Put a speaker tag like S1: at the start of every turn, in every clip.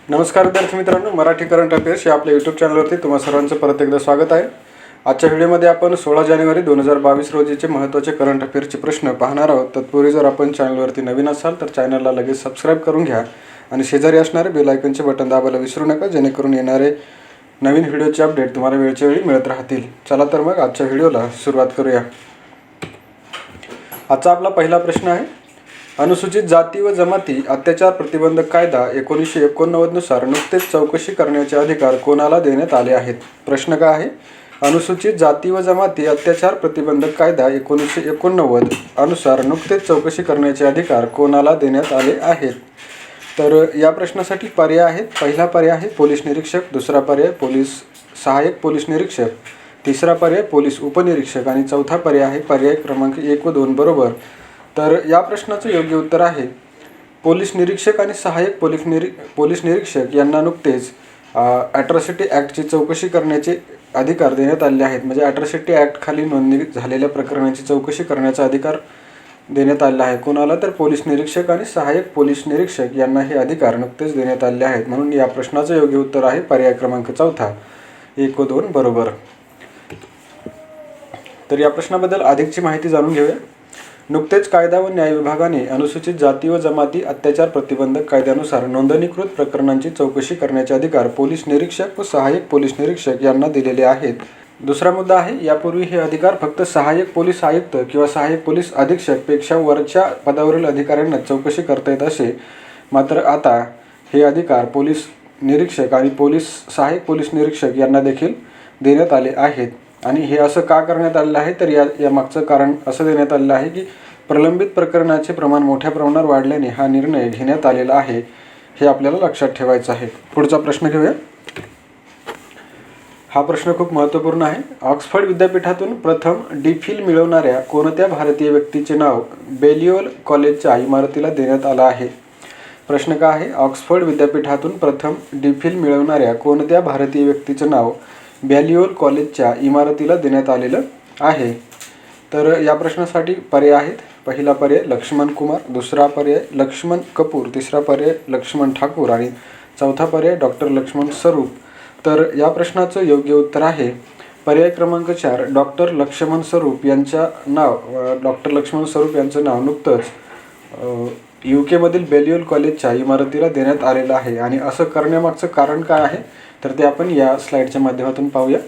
S1: नमस्कार विद्यार्थी मित्रांनो, मराठी करंट अफेअर्स या आपल्या यूट्यूब चॅनलवरती तुम्हा सर्वांचं परत एकदा स्वागत आहे. आजच्या व्हिडिओमध्ये आपण 16 जानेवारी 2022 रोजीचे महत्त्वाचे करंट अफेअर्सचे प्रश्न पाहणार आहोत. तत्पूर्वी जर आपण चॅनलवरती नवीन असाल तर चॅनलला लगेच सबस्क्राईब करून घ्या आणि शेजारी असणारे बेल आयकॉनचे बटन दाबायला विसरू नका, जेणेकरून येणारे नवीन व्हिडिओचे अपडेट तुम्हाला वेळच्या वेळी मिळत राहतील. चला तर मग आजच्या व्हिडिओला सुरुवात करूया. आजचा आपला पहिला प्रश्न आहे, अनुसूचित जाती व जमाती अत्याचार प्रतिबंधक कायदा 1989 नुसार नुकतेच चौकशी करण्याचे अधिकार कोणाला देण्यात आले आहेत? प्रश्न काय आहे? अनुसूचित जाती व जमाती अत्याचार प्रतिबंधक कायदा 1989 अनुसार नुकतेच चौकशी करण्याचे अधिकार कोणाला देण्यात आले आहेत? तर या प्रश्नासाठी पर्याय आहेत. पहिला पर्याय आहे पोलीस निरीक्षक, दुसरा पर्याय सहाय्यक पोलीस निरीक्षक, तिसरा पर्याय पोलीस उपनिरीक्षक आणि चौथा पर्याय आहे पर्याय क्रमांक 1 व 2 बरोबर. तर या प्रश्नाचं योग्य उत्तर आहे पोलीस निरीक्षक आणि सहाय्यक पोलीस निरीक्षक यांना नुकतेच ॲट्रॉसिटी ॲक्टची चौकशी करण्याचे अधिकार देण्यात आले आहेत. म्हणजे ॲट्रॉसिटी ॲक्ट खाली नोंदणी झालेल्या प्रकरणाची चौकशी करण्याचा अधिकार देण्यात आलेला आहे. कोणाला? तर पोलीस निरीक्षक आणि सहाय्यक पोलीस निरीक्षक यांना हे अधिकार नुकतेच देण्यात आले आहेत. म्हणून या प्रश्नाचं योग्य उत्तर आहे पर्याय क्रमांक 4 1 व 2 बरोबर. तर या प्रश्नाबद्दल अधिकची माहिती जाणून घेऊया. नुकतेच कायदा व न्याय विभागाने अनुसूचित जाती व जमाती अत्याचार प्रतिबंधक कायद्यानुसार नोंदणीकृत प्रकरणांची चौकशी करण्याचे अधिकार पोलीस निरीक्षक व सहाय्यक पोलीस निरीक्षक यांना दिलेले आहेत. दुसरा मुद्दा आहे, यापूर्वी हे अधिकार फक्त सहाय्यक पोलीस आयुक्त किंवा सहाय्यक पोलीस अधीक्षक पेक्षा वरच्या पदावरील अधिकाऱ्यांना चौकशी करता येत असे. मात्र आता हे अधिकार पोलीस निरीक्षक आणि सहाय्यक पोलीस निरीक्षक यांना देखील देण्यात आले आहेत. आणि हे असं का करण्यात आलेलं आहे? तर या मागचं कारण असं देण्यात आलेलं आहे की प्रलंबित प्रकरणाचे प्रमाण मोठ्या प्रमाणावर वाढल्याने हा निर्णय घेण्यात आलेला आहे. हे आपल्याला लक्षात ठेवायचं आहे. पुढचा प्रश्न घेऊया. हा प्रश्न खूप महत्त्वपूर्ण आहे. ऑक्सफर्ड विद्यापीठातून प्रथम डी.फिल मिळवणाऱ्या कोणत्या भारतीय व्यक्तीचे नाव बॅलियोल कॉलेजच्या इमारतीला देण्यात आलं आहे? प्रश्न काय आहे? ऑक्सफर्ड विद्यापीठातून प्रथम डी.फिल मिळवणाऱ्या कोणत्या भारतीय व्यक्तीचे नाव बॅलियोल कॉलेजच्या इमारतीला देण्यात आलेलं आहे? तर या प्रश्नासाठी पर्याय आहेत. पहिला पर्याय लक्ष्मण कुमार, दुसरा पर्याय लक्ष्मण कपूर, तिसरा पर्याय लक्ष्मण ठाकूर आणि चौथा पर्याय डॉक्टर लक्ष्मण स्वरूप. तर या प्रश्नाचं योग्य उत्तर आहे पर्याय क्रमांक 4 डॉक्टर लक्ष्मण स्वरूप यांचं नाव नुकतंच UK-मधील बॅलियोल कॉलेजच्या इमारतीला देण्यात आलेलं आहे. आणि असं करण्यामागचं कारण काय आहे तर ते आपण या स्लाईडच्या माध्यमातून पाहूया.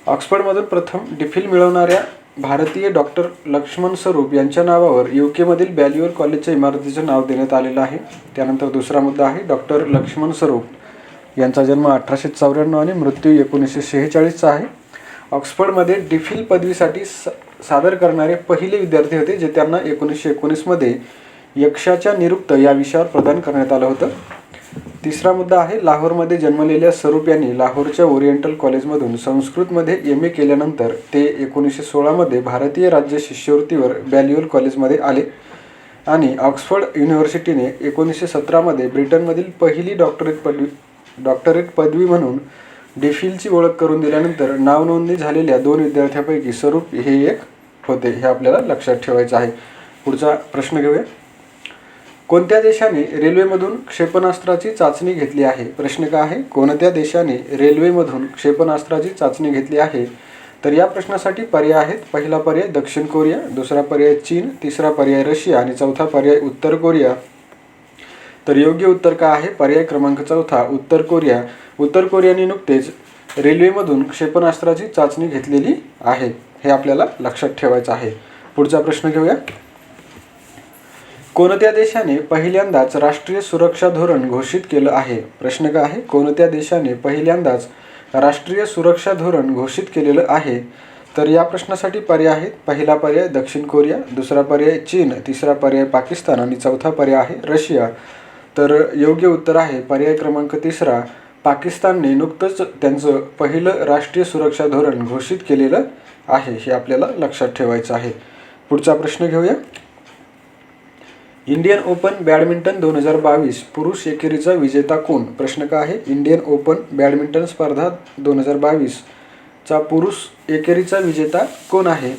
S1: ऑक्सफर्डमधून प्रथम डी.फिल मिळवणाऱ्या भारतीय डॉक्टर लक्ष्मण स्वरूप यांच्या नावावर UK-मधील बॅलियोल कॉलेजच्या इमारतीचं नाव देण्यात आलेलं आहे. त्यानंतर दुसरा मुद्दा आहे डॉक्टर लक्ष्मण स्वरूप यांचा जन्म 1894 आणि मृत्यू 1946चा आहे. ऑक्सफर्डमध्ये डी.फिल पदवीसाठी सादर करणारे पहिले विद्यार्थी होते, जे त्यांना 1919मध्ये यक्षाच्या निरुक्त या विषयावर प्रदान करण्यात आलं होतं. तिसरा मुद्दा आहे लाहोरमध्ये जन्मलेल्या स्वरूप यांनी लाहोरच्या ओरिएंटल कॉलेजमधून संस्कृतमध्ये MA केल्यानंतर ते 1916मध्ये भारतीय राज्य शिष्यवृत्तीवर बॅलियोल कॉलेजमध्ये आले आणि ऑक्सफर्ड युनिव्हर्सिटीने 1917मध्ये ब्रिटनमधील पहिली डॉक्टरेट पदवी म्हणून डी.फिलची ओळख करून दिल्यानंतर नावनोंदणी झालेल्या 2 विद्यार्थ्यांपैकी स्वरूप हे एक होते. हे आपल्याला लक्षात ठेवायचं आहे. पुढचा प्रश्न घेऊया. कोणत्या देशाने रेल्वेमधून क्षेपणास्त्राची चाचणी घेतली आहे? प्रश्न काय आहे? कोणत्या देशाने रेल्वेमधून क्षेपणास्त्राची चाचणी घेतली आहे? तर या प्रश्नासाठी पर्याय आहेत. पहिला पर्याय दक्षिण कोरिया, दुसरा पर्याय चीन, तिसरा पर्याय रशिया आणि चौथा पर्याय उत्तर कोरिया. तर योग्य उत्तर काय आहे? पर्याय क्रमांक 4 उत्तर कोरिया. उत्तर कोरियाने नुकतेच रेल्वेमधून क्षेपणास्त्राची चाचणी घेतलेली आहे. हे आपल्याला लक्षात ठेवायचं आहे. पुढचा प्रश्न घेऊया. कोणत्या देशाने पहिल्यांदाच राष्ट्रीय सुरक्षा धोरण घोषित केलं आहे? प्रश्न काय आहे? कोणत्या देशाने पहिल्यांदाच राष्ट्रीय सुरक्षा धोरण घोषित केलेलं आहे? तर या प्रश्नासाठी पर्याय आहेत. पहिला पर्याय दक्षिण कोरिया, दुसरा पर्याय चीन, तिसरा पर्याय पाकिस्तान आणि चौथा पर्याय आहे रशिया. तर योग्य उत्तर आहे पर्याय क्रमांक 3 पाकिस्तानने नुकतंच त्यांचं पहिलं राष्ट्रीय सुरक्षा धोरण घोषित केलेलं आहे. हे आपल्याला लक्षात ठेवायचं आहे. पुढचा प्रश्न घेऊया. इंडियन ओपन बॅडमिंटन 2022 पुरुष एकेरीचा विजेता कोण? प्रश्न काय आहे? इंडियन ओपन बॅडमिंटन स्पर्धा 2022चा पुरुष एकेरीचा विजेता कोण आहे?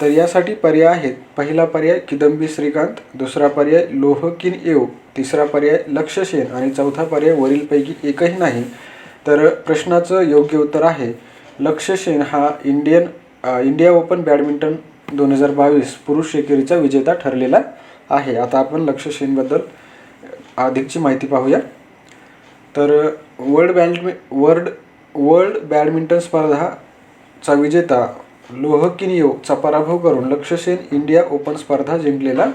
S1: तर यासाठी पर्याय आहेत. पहिला पर्याय किदंबी श्रीकांत, दुसरा पर्याय लोह किन येव, तिसरा पर्याय लक्ष्य सेन आणि चौथा पर्याय वरीलपैकी एकही नाही. तर प्रश्नाचं योग्य उत्तर आहे लक्ष्य सेन हा इंडिया ओपन बॅडमिंटन 2022 पुरुष एकेरीचा विजेता ठरलेला आहे. आता आपण लक्ष्य सेनबद्दल अधिकची माहिती पाहूया. तर वर्ल्ड बॅडमिंटन स्पर्धाचा विजेता लोह किनियोचा पराभव करून लक्ष्य सेन इंडिया ओपन स्पर्धा जिंकलेला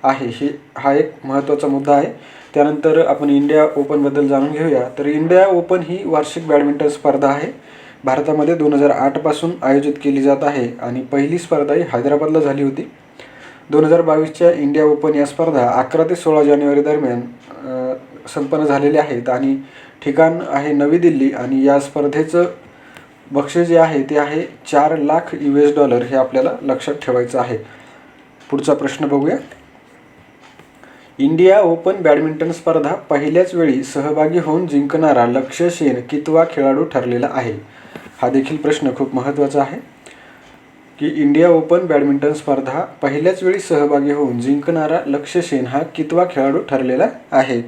S1: आहे. हा एक महत्त्वाचा मुद्दा आहे. त्यानंतर आपण इंडिया ओपनबद्दल जाणून घेऊया. तर इंडिया ओपन ही वार्षिक बॅडमिंटन स्पर्धा आहे. भारतामध्ये 2008 पासून आयोजित केली जात आहे आणि पहिली स्पर्धा ही हैदराबादला झाली होती. 2022च्या इंडिया ओपन या स्पर्धा 11 ते 16 जानेवारी दरम्यान संपन्न झालेल्या आहेत आणि ठिकाण आहे नवी दिल्ली आणि या स्पर्धेचं बक्षीस जे आहे ते आहे $4 लाख हे आपल्याला लक्षात ठेवायचं आहे. पुढचा प्रश्न बघूया. इंडिया ओपन बॅडमिंटन स्पर्धा पहिल्याच वेळी सहभागी होऊन जिंकणारा लक्ष्य सेन कितवा खेळाडू ठरलेला आहे. हा देखील प्रश्न खूप महत्त्वाचा आहे की इंडिया ओपन बॅडमिंटन स्पर्धा पहिल्याच वेळी सहभागी होऊन जिंकणारा लक्ष्य सेन हा कितवा खेळाडू ठरलेला आहे.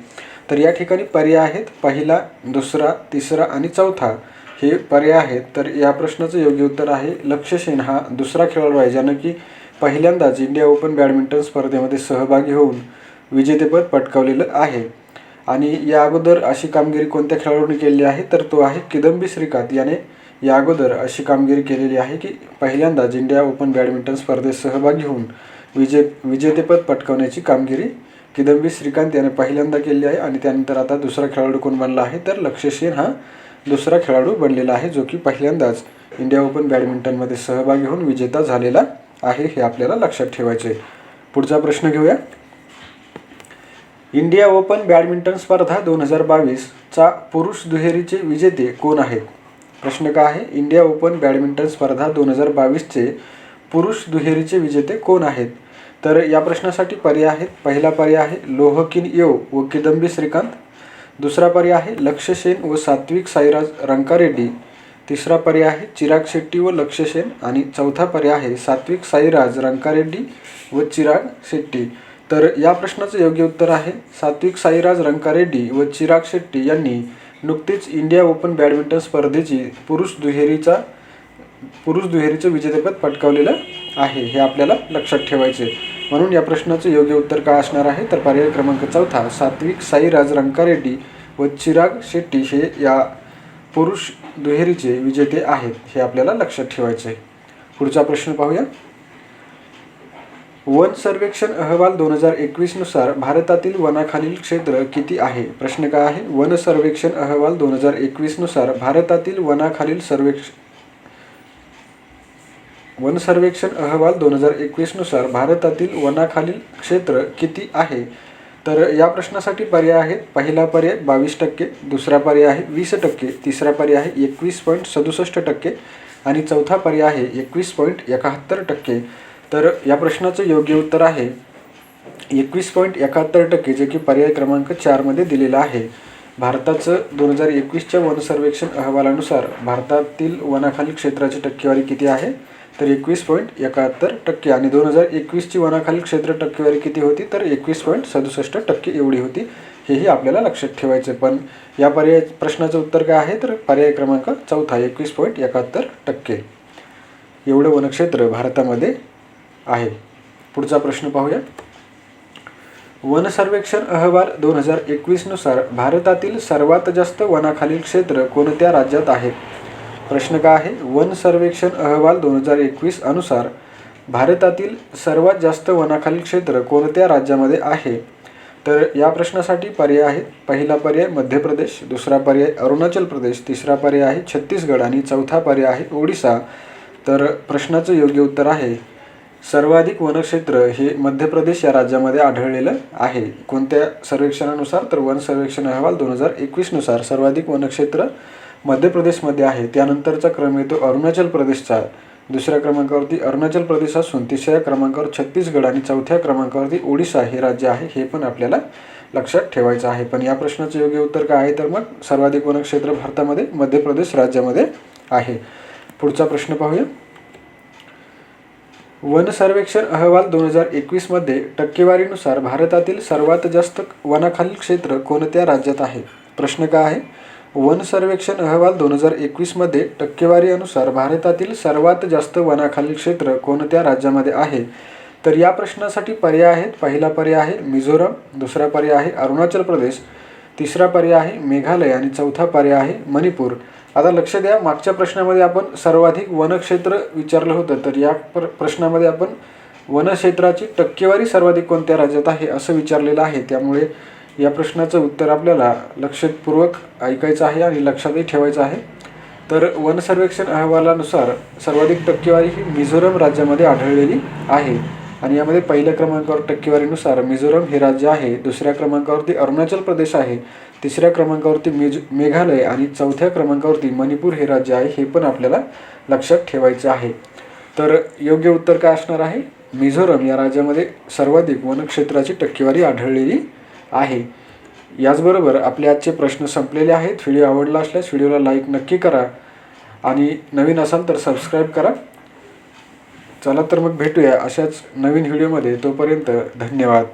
S1: तर या ठिकाणी पर्याय आहेत. पहिला, दुसरा, तिसरा आणि चौथा हे पर्याय आहेत. तर या प्रश्नाचं योग्य उत्तर आहे लक्ष्य सेन हा दुसरा खेळाडू आहे ज्यानं की पहिल्यांदाच इंडिया ओपन बॅडमिंटन स्पर्धेमध्ये सहभागी होऊन विजेतेपद पटकावलेलं आहे. आणि या अगोदर अशी कामगिरी कोणत्या खेळाडूंनी केलेली आहे तर तो आहे किदंबी श्रीकांत याने या अगोदर अशी कामगिरी केलेली आहे की पहिल्यांदाच इंडिया ओपन बॅडमिंटन स्पर्धेत सहभागी होऊन विजेतेपद पटकावण्याची कामगिरी किदंबी श्रीकांत याने पहिल्यांदा केली आहे. आणि त्यानंतर आता दुसरा खेळाडू कोण बनला आहे तर लक्ष्य सेन हा दुसरा खेळाडू बनलेला आहे जो की पहिल्यांदाच इंडिया ओपन बॅडमिंटनमध्ये सहभागी होऊन विजेता झालेला आहे. हे आपल्याला लक्षात ठेवायचे. पुढचा प्रश्न घेऊया. इंडिया ओपन बॅडमिंटन स्पर्धा 2022चा पुरुष दुहेरीचे विजेते कोण आहेत. प्रश्न काय आहे इंडिया ओपन बॅडमिंटन स्पर्धा 2022चे पुरुष दुहेरीचे विजेते कोण आहेत. तर या प्रश्नासाठी पर्याय आहेत. पहिला पर्याय आहे लोह किन येव व किदंबी श्रीकांत, दुसरा पर्याय आहे लक्ष्य सेन व सात्विक साईराज रंकारेड्डी, तिसरा पर्याय आहे चिराग शेट्टी व लक्ष्य सेन आणि चौथा पर्याय आहे सात्विक साईराज रंकारेड्डी व चिराग शेट्टी. तर या प्रश्नाचं योग्य उत्तर आहे सात्विक साईराज रंकारेड्डी व चिराग शेट्टी यांनी नुकतीच इंडिया ओपन बॅडमिंटन स्पर्धेची पुरुष दुहेरीचं विजेतेपद पटकावलेलं आहे. हे आपल्याला लक्षात ठेवायचे. म्हणून या प्रश्नाचं योग्य उत्तर काय असणार आहे तर पर्याय क्रमांक चौथा सात्विक साईराज रंकारेड्डी व चिराग शेट्टी हे या पुरुष दुहेरीचे विजेते आहेत. हे आपल्याला लक्षात ठेवायचे. पुढचा प्रश्न पाहूया. वन सर्वेक्षण अहवाल 2021 नुसार भारतातील वनाखालील क्षेत्र किती आहे. प्रश्न काय आहे वन सर्वेक्षण अहवाल 2021 नुसार भारतातील वन सर्वेक्षण अहवाल 2021 नुसार भारतातील वनाखालील क्षेत्र किती आहे. तर या प्रश्नासाठी पर्याय आहेत. पहिला पर्याय 22%, दुसरा पर्याय आहे 20%, तिसरा पर्याय आहे 21.67% आणि चौथा पर्याय आहे 21.71%. तर या प्रश्नाचं योग्य उत्तर आहे 21.71% जे की पर्याय क्रमांक 4 मध्ये दिलेलं आहे. भारताचं 2021च्या वन सर्वेक्षण अहवालानुसार भारतातील वनाखालील क्षेत्राची टक्केवारी किती आहे तर 21.71% आणि 2021ची वनाखालील क्षेत्र टक्केवारी किती होती तर 21.67% एवढी होती. हेही आपल्याला लक्षात ठेवायचे. पण या प्रश्नाचं उत्तर काय आहे तर पर्याय क्रमांक चौथा 21.71% एवढं वनक्षेत्र भारतामध्ये आहे. पुढचा प्रश्न पाहूया. वन सर्वेक्षण अहवाल 2021 नुसार भारतातील सर्वात जास्त वनाखालील क्षेत्र कोणत्या राज्यात आहे. प्रश्न काय आहे वन सर्वेक्षण अहवाल 2021 अनुसार भारतातील सर्वात जास्त वनाखालील क्षेत्र कोणत्या राज्यामध्ये आहे. तर या प्रश्नासाठी पर्याय आहेत. पहिला पर्याय मध्य प्रदेश, दुसरा पर्याय अरुणाचल प्रदेश, तिसरा पर्याय आहे छत्तीसगड आणि चौथा पर्याय आहे ओडिसा. तर प्रश्नाचं योग्य उत्तर आहे सर्वाधिक वनक्षेत्र हे मध्य प्रदेश या राज्यामध्ये आढळलेलं आहे. कोणत्या सर्वेक्षणानुसार तर वन सर्वेक्षण अहवाल 2021 नुसार सर्वाधिक वनक्षेत्र मध्य प्रदेशमध्ये आहे. त्यानंतरचा क्रम येतो अरुणाचल प्रदेशचा. दुसऱ्या क्रमांकावरती अरुणाचल प्रदेश असून तिसऱ्या क्रमांकावर छत्तीसगड आणि चौथ्या क्रमांकावरती ओडिसा हे राज्य आहे. हे पण आपल्याला लक्षात ठेवायचं आहे. पण या प्रश्नाचं योग्य उत्तर काय आहे तर मग सर्वाधिक वनक्षेत्र भारतामध्ये मध्य प्रदेश राज्यामध्ये आहे. पुढचा प्रश्न पाहूया. वन सर्वेक्षण अहवाल 2021 मध्ये टक्केवारीनुसार भारतातील सर्वात जास्त वनाखालील क्षेत्र कोणत्या राज्यात आहे? प्रश्न काय आहे? वन सर्वेक्षण अहवाल 2021 मध्ये टक्केवारीनुसार भारतातील सर्वात जास्त वनाखालील क्षेत्र कोणत्या राज्यामध्ये आहे? तर या प्रश्नासाठी पर्याय आहेत. पहिला पर्याय आहे मिझोरम, दुसरा पर्याय आहे अरुणाचल प्रदेश, तिसरा पर्याय आहे मेघालय आणि चौथा पर्याय आहे मणिपूर. आता लक्ष द्या, मागच्या प्रश्नामध्ये आपण सर्वाधिक वनक्षेत्र विचारलं होतं, तर या प्रश्नामध्ये आपण वनक्षेत्राची टक्केवारी सर्वाधिक कोणत्या राज्यात आहे असं विचारलेलं आहे. त्यामुळे या प्रश्नाचं उत्तर आपल्याला लक्षपूर्वक ऐकायचं आहे आणि लक्षातही ठेवायचं आहे. तर वन सर्वेक्षण अहवालानुसार सर्वाधिक टक्केवारी ही मिझोरम राज्यामध्ये आढळलेली आहे आणि यामध्ये पहिल्या क्रमांकावर टक्केवारीनुसार मिझोरम हे राज्य आहे, दुसऱ्या क्रमांकावरती अरुणाचल प्रदेश आहे, तिसऱ्या क्रमांकावरती मेघालय आणि चौथ्या क्रमांकावरती मणिपूर हे राज्य आहे. हे पण आपल्याला लक्षात ठेवायचं आहे. तर योग्य उत्तर काय असणार आहे? मिझोरम या राज्यामध्ये सर्वाधिक वनक्षेत्राची टक्केवारी आढळलेली आहे. याचबरोबर आपले आजचे प्रश्न संपलेले आहेत. व्हिडिओ आवडला असल्यास व्हिडिओला लाईक नक्की करा आणि नवीन असाल तर सबस्क्राईब करा. चला तर मग भेटूया अशाच नवीन व्हिडिओमध्ये. तोपर्यंत धन्यवाद.